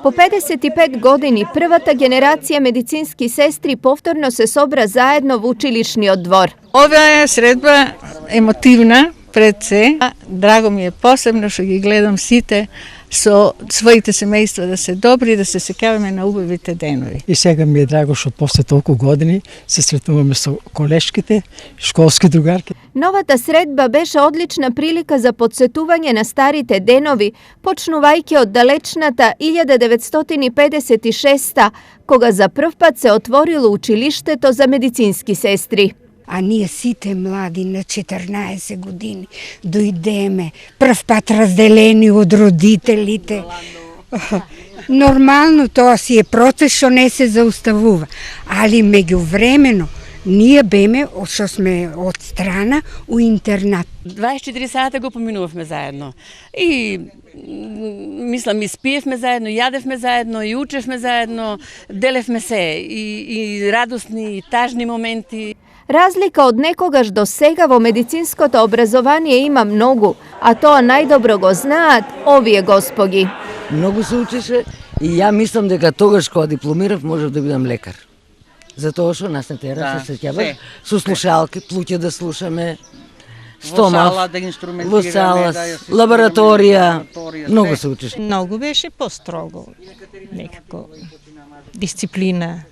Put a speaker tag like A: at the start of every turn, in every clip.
A: Po 55 godini prvата генерација медицински сестри повторно се собра заедно во училишниот двор.
B: Ова е средба емотивна пред се. Драго ми е посебно што ги гледам сите со своите семејства да се добри, да се сеќаваме на убавите денови.
C: И сега ми е драго што после толку години се сретнуваме со колешките, школски другарки.
A: Новата средба беше одлична прилика за подсетување на старите денови, почнувајќи од далечната 1956 кога за прв пат се отворило училиштето за медицински сестри.
D: А ние сите млади на 14 години дојдеме, прв пат разделени од родителите. Нормално тоа си е процес што не се зауставува, али меѓувремено ние беме, што сме од страна, у интернат.
E: 24 сата го поминувавме заедно. И мислам, и спиевме заедно, јадевме заедно, и учевме заедно, делевме се, и радосни, и тажни моменти.
A: Разлика од некогаш до сега во медицинското образование има многу, а тоа најдобро го знаат овие господи.
F: Многу се учеше и ја мислам дека тогаш кога дипломирав можев да бидам лекар. Затоа што нас не тера се сеќаваш со слушалки, плуќе да слушаме, стомах, во сала, лабораторија, многу се учеше.
B: Многу беше построго, некако дисциплина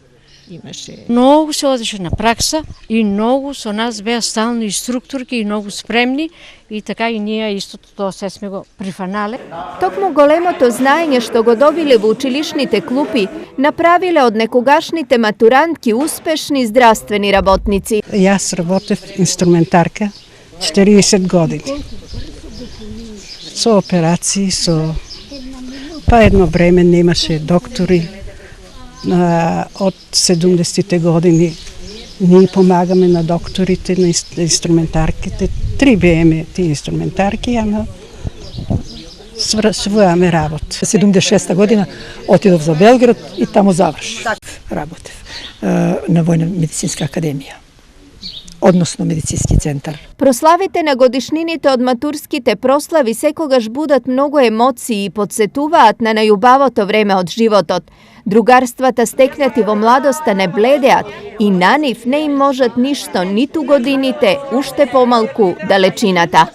B: имаше.
G: Многу се одеше на пракса и многу со нас беа стално инструкторки и многу спремни и така и ние истото тоа се сме го прифанале.
A: Токму големото знаење што го добиле во училишните клупи направиле од некогашните матурантки успешни здравствени работници.
C: Јас работев инструментарка 40 години. Со операции, па едно време немаше доктори. Од 70-те години ние помагаме на докторите, на инструментарките. 3 бееме ти инструментарки, ама својаме работа.
H: 76-та година отидов за Белград и таму завршив. Работев на Војна медицинска академија, односно медицински центар.
A: Прославите на годишнините од матурските прослави секогаш будат многу емоции и подсетуваат на најубавото време од животот. Другарствата стекнати во младоста не бледеат и на нив не им можат ништо, ниту годините, уште помалку далечината.